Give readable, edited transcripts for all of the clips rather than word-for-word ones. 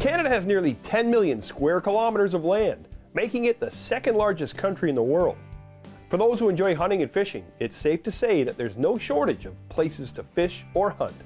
Canada has nearly 10 million square kilometers of land, making it the second largest country in the world. For those who enjoy hunting and fishing, it's safe to say that there's no shortage of places to fish or hunt.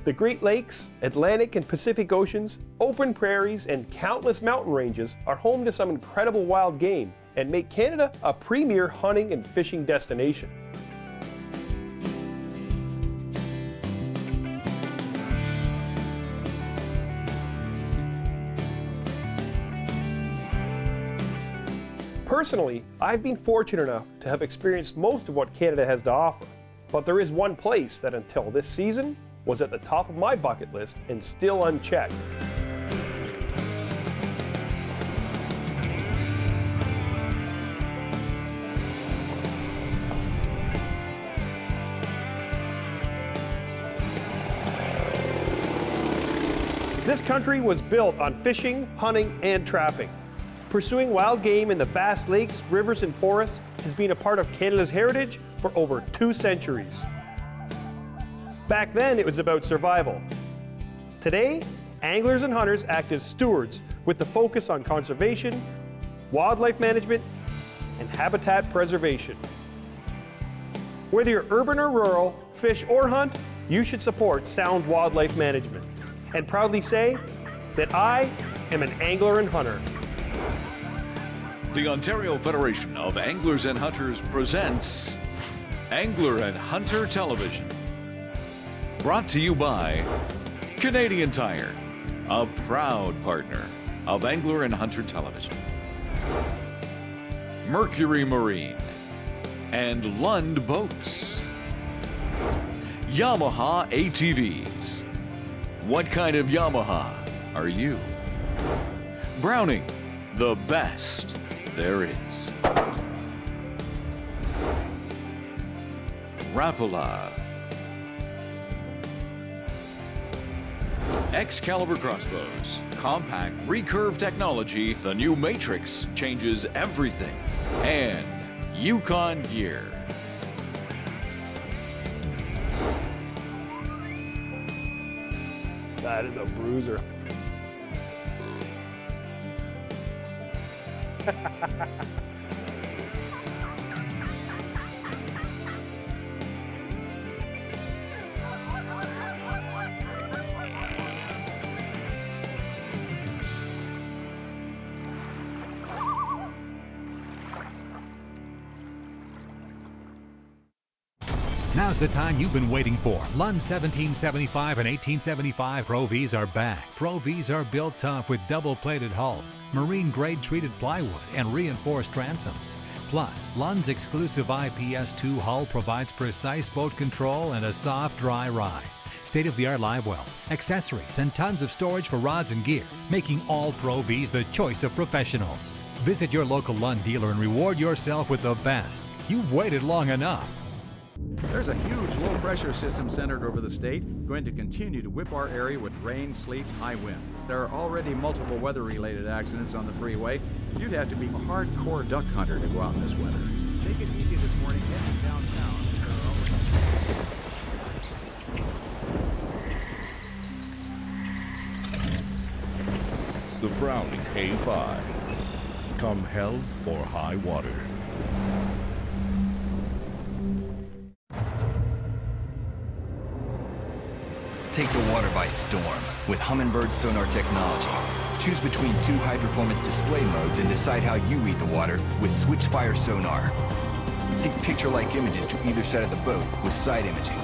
The Great Lakes, Atlantic and Pacific Oceans, open prairies, and countless mountain ranges are home to some incredible wild game and make Canada a premier hunting and fishing destination. Personally, I've been fortunate enough to have experienced most of what Canada has to offer, but there is one place that until this season was at the top of my bucket list and still unchecked. This country was built on fishing, hunting, and trapping. Pursuing wild game in the vast lakes, rivers, and forests has been a part of Canada's heritage for over 2 centuries. Back then, it was about survival. Today, anglers and hunters act as stewards with the focus on conservation, wildlife management, and habitat preservation. Whether you're urban or rural, fish or hunt, you should support sound wildlife management and proudly say that I am an angler and hunter. The Ontario Federation of Anglers and Hunters presents Angler and Hunter Television. Brought to you by Canadian Tire, a proud partner of Angler and Hunter Television. Mercury Marine and Lund Boats. YAMAHA ATVs. What kind of Yamaha are you? Browning, the best there is. Rapala. Excalibur crossbows. Compact recurve technology. The new Matrix changes everything. And YUKON gear. That is a bruiser. Now's the time you've been waiting for. Lund 1775 and 1875 Pro Vs are back. Pro Vs are built tough with double-plated hulls, marine-grade treated plywood, and reinforced transoms. Plus, Lund's exclusive IPS2 hull provides precise boat control and a soft, dry ride. State-of-the-art live wells, accessories, and tons of storage for rods and gear, making all Pro Vs the choice of professionals. Visit your local Lund dealer and reward yourself with the best. You've waited long enough. There's a huge low-pressure system centered over the state, going to continue to whip our area with rain, sleet, high wind. There are already multiple weather-related accidents on the freeway. You'd have to be a hardcore duck hunter to go out in this weather. Take it easy this morning, heading downtown. The Browning A5. Come hell or high water. Take the water by storm with Humminbird sonar technology. Choose between 2 high-performance display modes and decide how you read the water with Switchfire sonar. Seek picture-like images to either side of the boat with side imaging.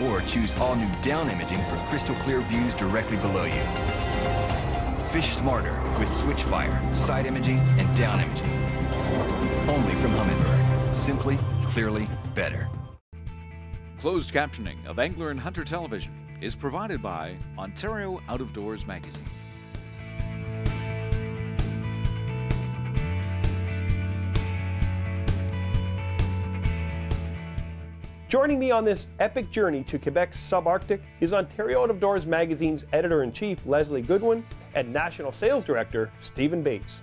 Or choose all-new down imaging for crystal-clear views directly below you. Fish smarter with Switchfire, side imaging, and down imaging. Only from Humminbird. Simply, clearly, better. Closed captioning of Angler and Hunter Television is provided by Ontario Out of Doors Magazine. Joining me on this epic journey to Quebec's subarctic is Ontario Out of Doors Magazine's Editor-in-Chief Leslie Goodwin and National Sales Director Stephen Bates.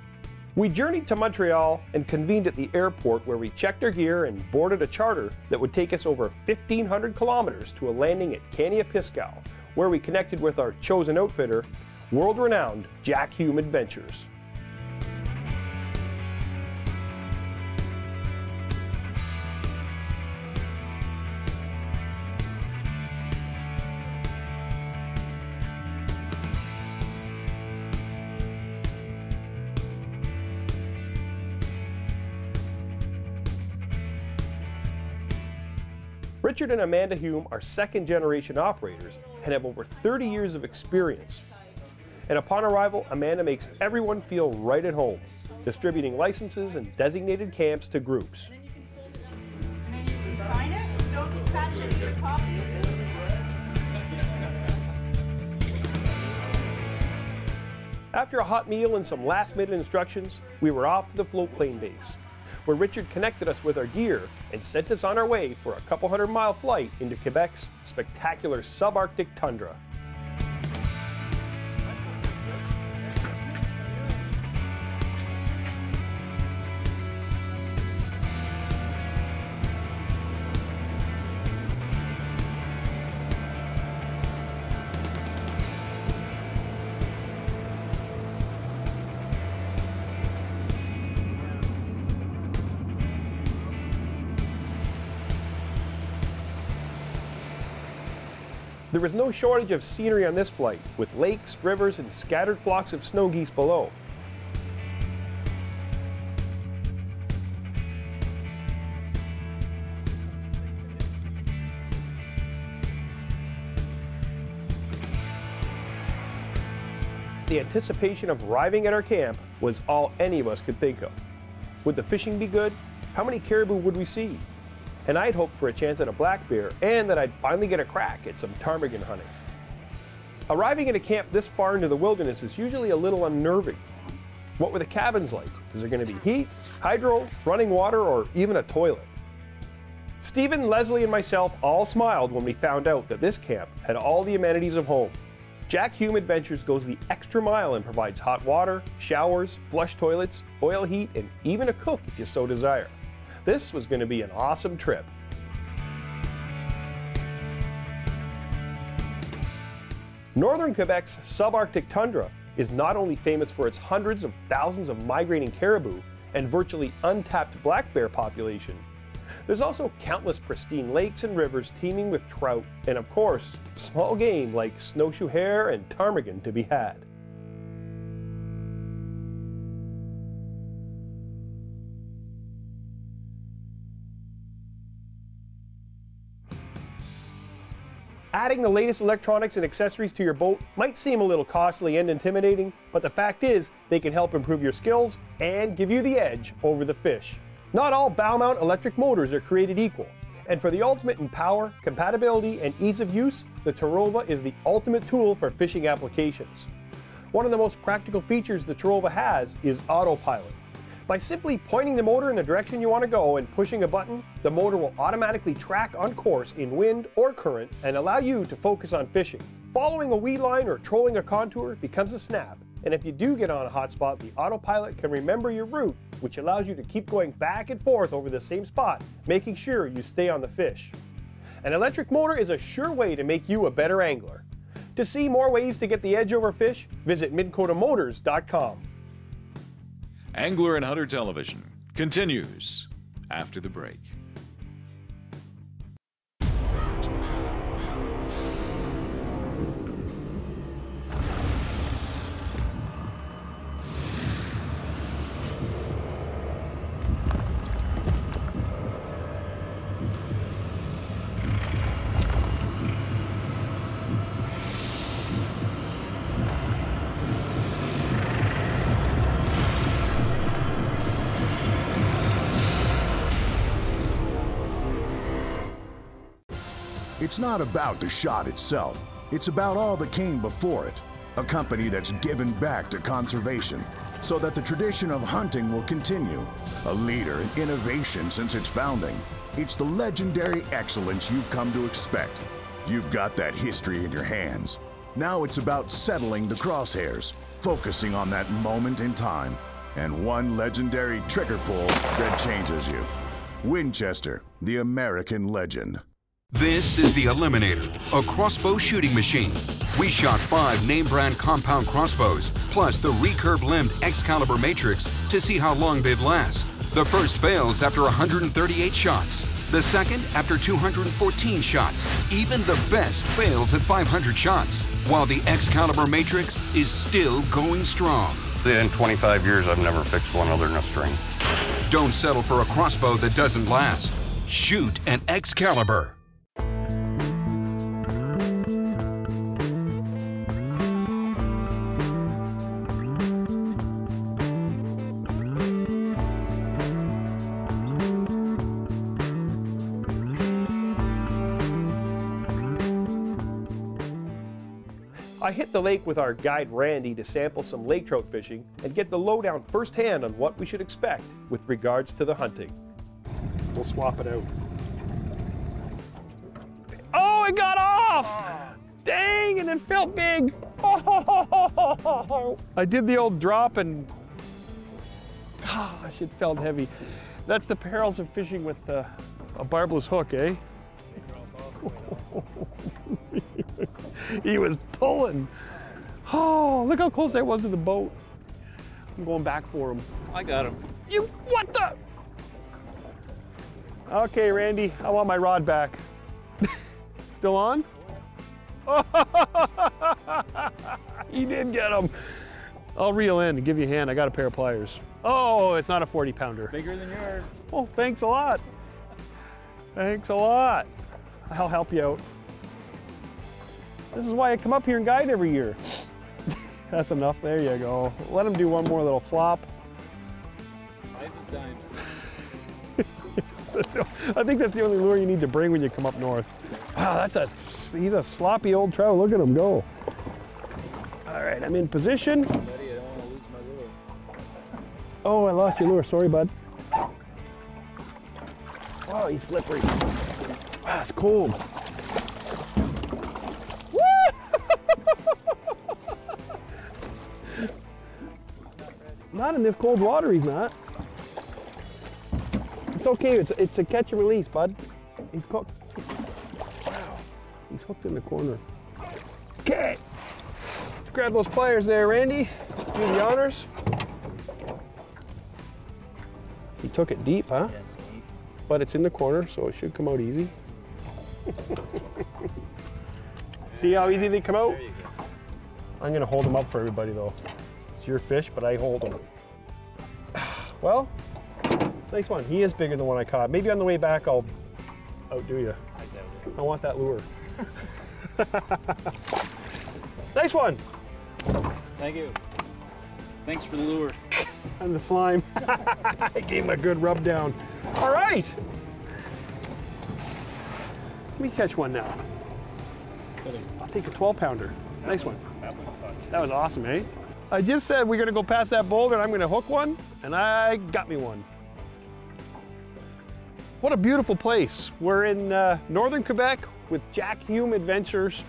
We journeyed to Montreal and convened at the airport where we checked our gear and boarded a charter that would take us over 1,500 kilometers to a landing at Kaniapiskau, where we connected with our chosen outfitter, world-renowned Jack Hume Adventures. Richard and Amanda Hume are second-generation operators and have over 30 years of experience. And upon arrival, Amanda makes everyone feel right at home, distributing licenses and designated camps to groups. And then you can sign it. Don't attach it to your copies. After a hot meal and some last-minute instructions, we were off to the float plane base, where Richard connected us with our gear and sent us on our way for a couple 100-mile flight into Quebec's spectacular subarctic tundra. There was no shortage of scenery on this flight, with lakes, rivers, and scattered flocks of snow geese below. The anticipation of arriving at our camp was all any of us could think of. Would the fishing be good? How many caribou would we see? And I'd hoped for a chance at a black bear and that I'd finally get a crack at some ptarmigan hunting. Arriving at a camp this far into the wilderness is usually a little unnerving. What were the cabins like? Is there going to be heat, hydro, running water, or even a toilet? Stephen, Leslie, and myself all smiled when we found out that this camp had all the amenities of home. Jack Hume Adventures goes the extra mile and provides hot water, showers, flush toilets, oil heat, and even a cook if you so desire. This was going to be an awesome trip. Northern Quebec's subarctic tundra is not only famous for its hundreds of thousands of migrating caribou and virtually untapped black bear population, there's also countless pristine lakes and rivers teeming with trout and, of course, small game like snowshoe hare and ptarmigan to be had. Adding the latest electronics and accessories to your boat might seem a little costly and intimidating, but the fact is they can help improve your skills and give you the edge over the fish. Not all bow-mount electric motors are created equal, and for the ultimate in power, compatibility, and ease of use, the Terova is the ultimate tool for fishing applications. One of the most practical features the Terova has is autopilot. By simply pointing the motor in the direction you want to go and pushing a button, the motor will automatically track on course in wind or current and allow you to focus on fishing. Following a weed line or trolling a contour becomes a snap, and if you do get on a hot spot, the autopilot can remember your route, which allows you to keep going back and forth over the same spot, making sure you stay on the fish. An electric motor is a sure way to make you a better angler. To see more ways to get the edge over fish, visit midcotamotors.com. Angler and Hunter Television continues after the break. It's not about the shot itself. It's about all that came before it. A company that's given back to conservation so that the tradition of hunting will continue. A leader in innovation since its founding. It's the legendary excellence you've come to expect. You've got that history in your hands. Now it's about settling the crosshairs, focusing on that moment in time. and one legendary trigger pull that changes you. Winchester, the American legend. This is the Eliminator, a crossbow shooting machine. We shot 5 name-brand compound crossbows, plus the recurve-limbed Excalibur Matrix to see how long they'd last. The first fails after 138 shots. The second after 214 shots. Even the best fails at 500 shots, while the Excalibur Matrix is still going strong. In 25 years, I've never fixed one other than a string. Don't settle for a crossbow that doesn't last. Shoot an Excalibur. I hit the lake with our guide Randy to sample some lake trout fishing and get the lowdown firsthand on what we should expect with regards to the hunting. We'll swap it out. Oh, it got off! Dang, and it felt big. I did the old drop and gosh, it felt heavy. That's the perils of fishing with a barbless hook, eh? He was pulling. Oh, look how close I was to the boat. I'm going back for him. I got him. You, what the? Okay, Randy, I want my rod back. Still on? He did get him. I'll reel in and give you a hand. I got a pair of pliers. Oh, it's not a 40-pounder. Bigger than yours. Oh, thanks a lot. Thanks a lot. I'll help you out. This is why I come up here and guide every year. That's enough. There you go. Let him do one more little flop. I think that's the only lure you need to bring when you come up north. Wow, he's a sloppy old trout. Look at him go. All right, I'm in position. Buddy, I don't want to lose my lure. Oh, I lost your lure. Sorry, bud. Oh, he's slippery. Ah, it's cold. Not in this cold water, he's not. It's okay, it's a catch and release, bud. He's cooked. Wow, he's hooked in the corner. Okay, let's grab those pliers there, Randy. Do the honors. He took it deep, huh? Yes, deep. But it's in the corner, so it should come out easy. See how easy they come out? There you go. I'm gonna hold them up for everybody though. It's your fish, but I hold them. Well, nice one. He is bigger than the one I caught. Maybe on the way back I'll outdo you. I doubt it. I want that lure. Nice one. Thank you. Thanks for the lure. And the slime. I gave him a good rub down. All right. Let me catch one now. I'll take a 12-pounder. Nice one. That was awesome, eh? I just said we're gonna go past that boulder and I'm gonna hook one, and I got me one. What a beautiful place. We're in northern Quebec with Jack Hume Adventures.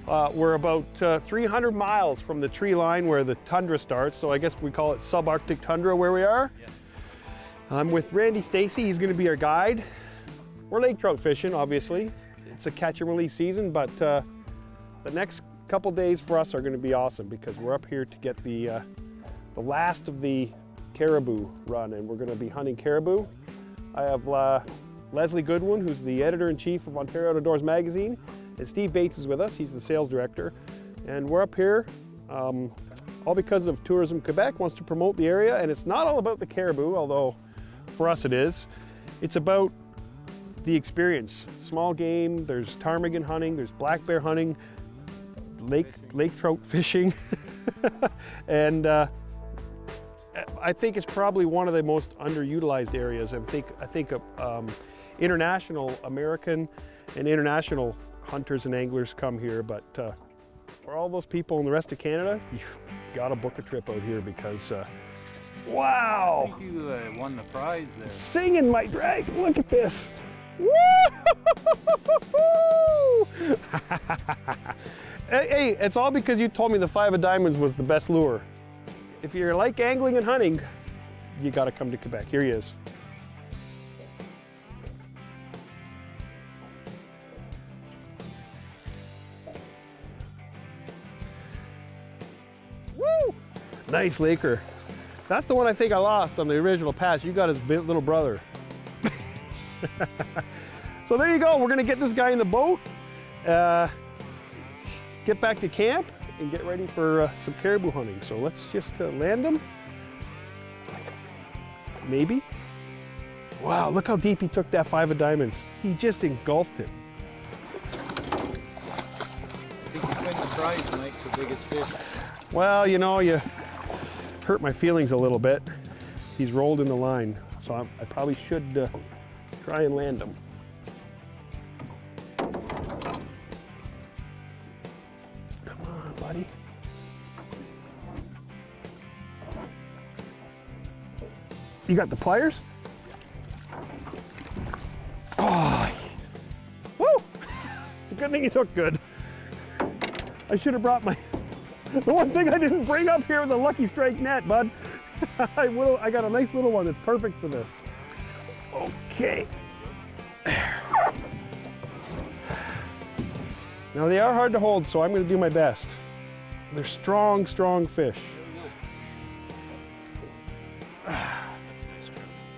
We're about 300 miles from the tree line where the tundra starts, so I guess we call it subarctic tundra where we are. Yeah. I'm with Randy Stacy. He's gonna be our guide. We're lake trout fishing, obviously. It's a catch and release season, but the next couple days for us are going to be awesome because we're up here to get the last of the caribou run, and we're going to be hunting caribou. I have Leslie Goodwin, who's the editor-in-chief of Ontario Outdoors magazine, and Steve Bates is with us. He's the sales director, and we're up here all because of Tourism Quebec wants to promote the area, and it's not all about the caribou, although for us it is. It's about the experience. Small game, there's ptarmigan hunting, there's black bear hunting, lake trout fishing, and I think it's probably one of the most underutilized areas. I think international American and international hunters and anglers come here, but for all those people in the rest of Canada, you've got to book a trip out here because wow! I think you won the prize there. Singing my drag. Look at this. Woo! Hey, it's all because you told me the 5 of diamonds was the best lure. If you like angling and hunting, you got to come to Quebec. Here he is. Woo! Nice Laker. That's the one I think I lost on the original patch. You got his little brother. So there you go. We're going to get this guy in the boat, get back to camp, and get ready for some caribou hunting. So let's just land him. Maybe. Wow, look how deep he took that 5 of diamonds. He just engulfed him. Big swing the prize, Mike, the biggest fish. Well, you know, you hurt my feelings a little bit. He's rolled in the line, so I probably should try and land him. Come on, buddy. You got the pliers? Oh, woo! It's a good thing he took good. I should have brought my, the one thing I didn't bring up here was a Lucky Strike net, bud. I got a nice little one that's perfect for this. Okay. Now they are hard to hold, so I'm going to do my best. They're strong, strong fish.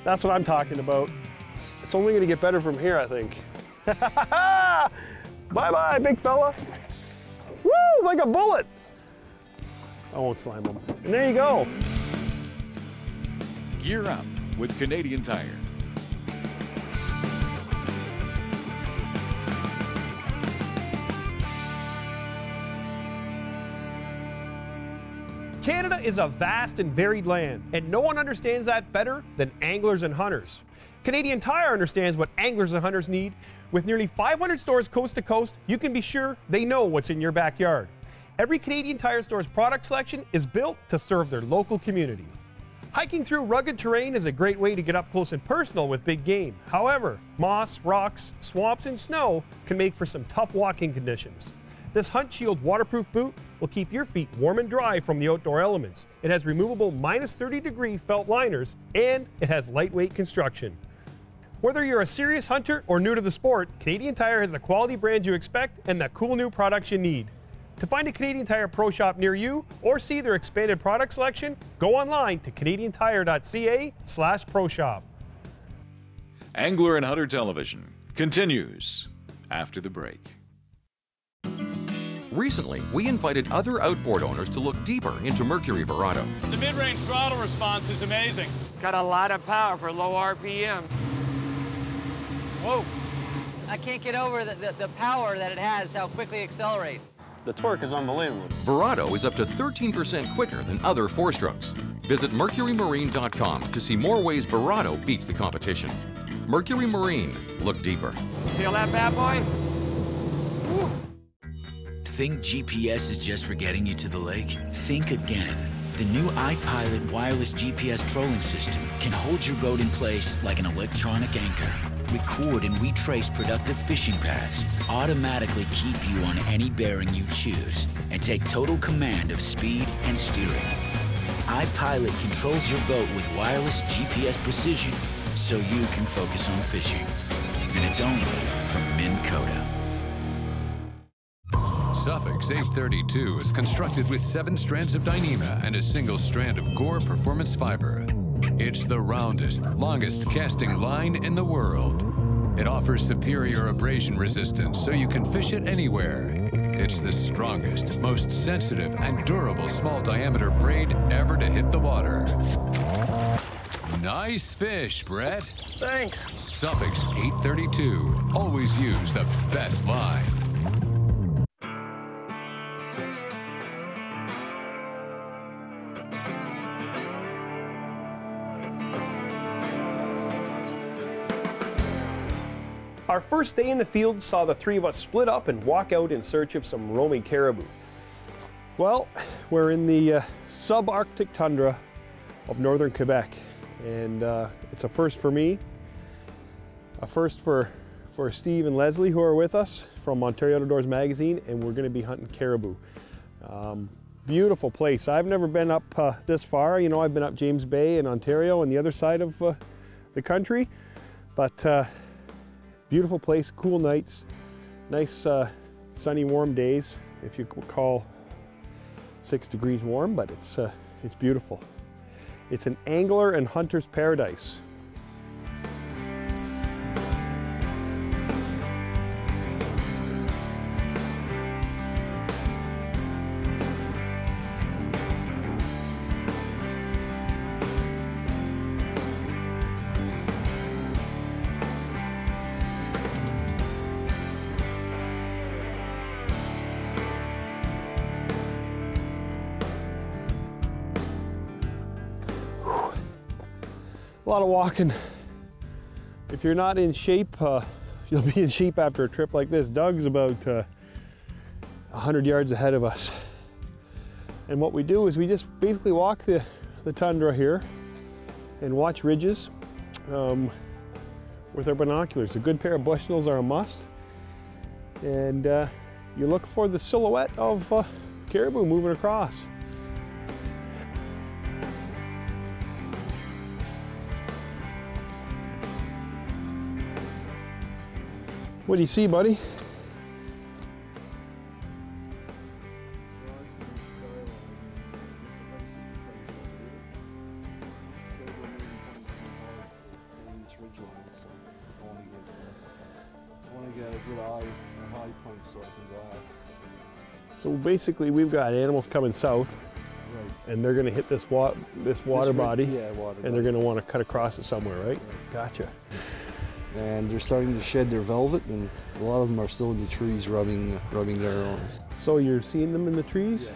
That's what I'm talking about. It's only going to get better from here, I think. Bye-bye, big fella. Woo, like a bullet. I won't slam him. And there you go. Gear up with Canadian Tire. Canada is a vast and varied land, and no one understands that better than anglers and hunters. Canadian Tire understands what anglers and hunters need. With nearly 500 stores coast to coast, you can be sure they know what's in your backyard. Every Canadian Tire store's product selection is built to serve their local community. Hiking through rugged terrain is a great way to get up close and personal with big game. However, moss, rocks, swamps, and snow can make for some tough walking conditions. This Hunt Shield waterproof boot will keep your feet warm and dry from the outdoor elements. It has removable -30-degree felt liners, and it has lightweight construction. Whether you're a serious hunter or new to the sport, Canadian Tire has the quality brands you expect and the cool new products you need. To find a Canadian Tire Pro Shop near you or see their expanded product selection, go online to canadiantire.ca/ProShop. Angler and Hunter Television continues after the break. Recently, we invited other outboard owners to look deeper into Mercury Verado. The mid-range throttle response is amazing. Got a lot of power for low RPM. Whoa. I can't get over the power that it has, how quickly it accelerates. The torque is unbelievable. Verado is up to 13% quicker than other four-strokes. Visit mercurymarine.com to see more ways Verado beats the competition. Mercury Marine, look deeper. Feel that bad boy? Woo. Think GPS is just for getting you to the lake? Think again. The new iPilot wireless GPS trolling system can hold your boat in place like an electronic anchor. Record and retrace productive fishing paths, automatically keep you on any bearing you choose, and take total command of speed and steering. iPilot controls your boat with wireless GPS precision, so you can focus on fishing. And it's only from Minn Kota. Suffix 832 is constructed with 7 strands of Dyneema and a single strand of Gore Performance Fiber. It's the roundest, longest casting line in the world. It offers superior abrasion resistance so you can fish it anywhere. It's the strongest, most sensitive, and durable small diameter braid ever to hit the water. Nice fish, Brett. Thanks. Suffix 832. Always use the best line. Our first day in the field saw the 3 of us split up and walk out in search of some roaming caribou. Well, we're in the subarctic tundra of northern Quebec, and it's a first for me, a first for Steve and Leslie, who are with us from Ontario Outdoors Magazine, and we're going to be hunting caribou. Beautiful place. I've never been up this far. You know, I've been up James Bay in Ontario and the other side of the country, but beautiful place, cool nights, nice sunny warm days, if you could call 6 degrees warm, but it's beautiful. It's an angler and hunter's paradise. A lot of walking. If you're not in shape, you'll be in shape after a trip like this. Doug's about 100 yards ahead of us. And what we do is we just basically walk the tundra here and watch ridges with our binoculars. A good pair of Bushnells are a must. And you look for the silhouette of caribou moving across. What do you see, buddy? So basically we've got animals coming south, and they're going to hit this water body, and they're going to want to cut across it somewhere, right? Gotcha. And they're starting to shed their velvet, and a lot of them are still in the trees rubbing their arms. So you're seeing them in the trees? Yeah.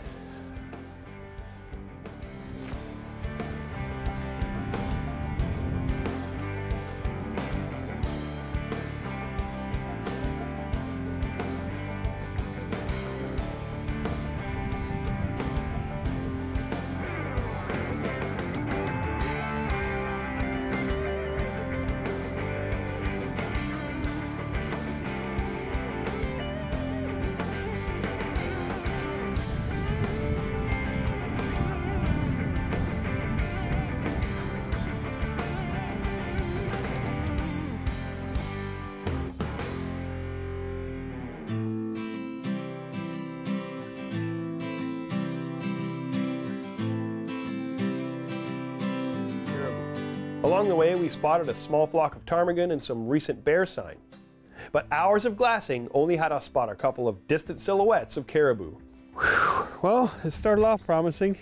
Along the way, we spotted a small flock of ptarmigan and some recent bear sign. But hours of glassing only had us spot a couple of distant silhouettes of caribou. Whew. Well, it started off promising.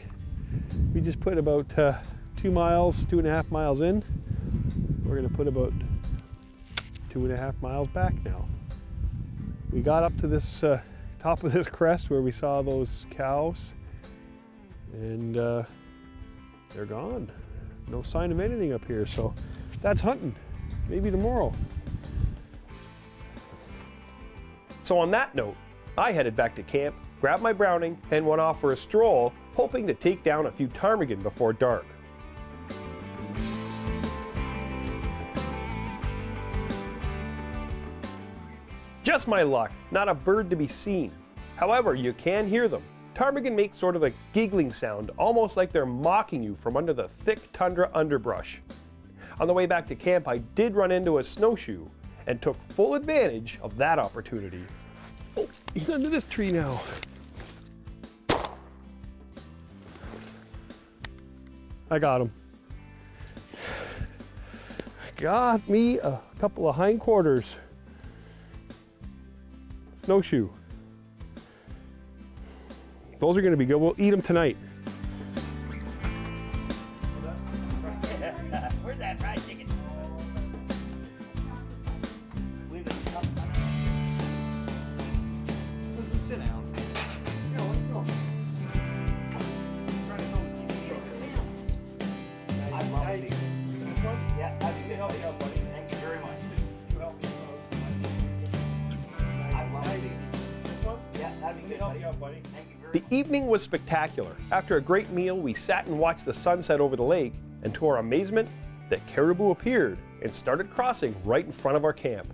We just put about 2.5 miles in. We're going to put about 2.5 miles back now. We got up to this top of this crest where we saw those cows, and they're gone. No sign of anything up here, so that's hunting. Maybe tomorrow. So on that note, I headed back to camp, grabbed my Browning, and went off for a stroll, hoping to take down a few ptarmigan before dark. Just my luck, not a bird to be seen. However, you can hear them. Ptarmigan make sort of a giggling sound, almost like they're mocking you from under the thick tundra underbrush. On the way back to camp, I did run into a snowshoe and took full advantage of that opportunity. Oh, he's under this tree now. I got him. Got me a couple of hindquarters. Snowshoe. Those are going to be good. We'll eat them tonight. Where's that fried chicken? Listen, sit down. Yeah, I think they help you out, buddy. Thank you very much. You help me out. I love it. This one? Yeah, that'd be good. Help you out, buddy. Thank you. The evening was spectacular. After a great meal, we sat and watched the sunset over the lake, and to our amazement, the caribou appeared and started crossing right in front of our camp.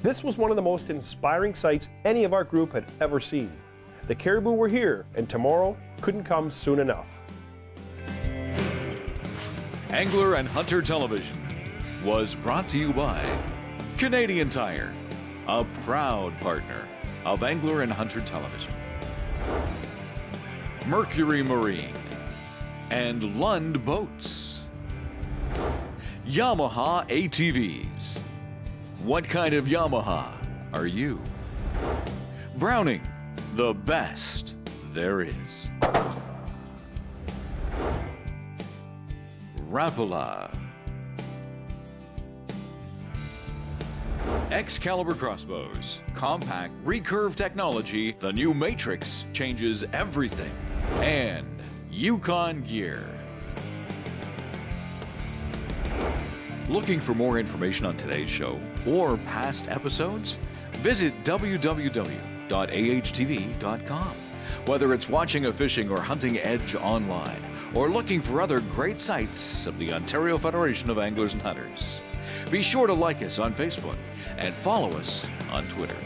This was one of the most inspiring sights any of our group had ever seen. The caribou were here, and tomorrow couldn't come soon enough. Angler and Hunter Television was brought to you by Canadian Tire, a proud partner of Angler and Hunter Television, Mercury Marine, and Lund Boats, YAMAHA ATVs. What kind of Yamaha are you? Browning, the best there is. Rapala. Excalibur crossbows, compact, recurve technology, the new Matrix changes everything. And YUKON gear. Looking for more information on today's show or past episodes? Visit www.ahtv.com. Whether it's watching a fishing or hunting edge online, or looking for other great sites of the Ontario Federation of Anglers and Hunters. Be sure to like us on Facebook and follow us on Twitter.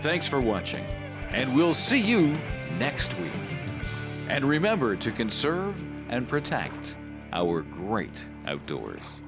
Thanks for watching, and we'll see you next week. And remember to conserve and protect our great outdoors.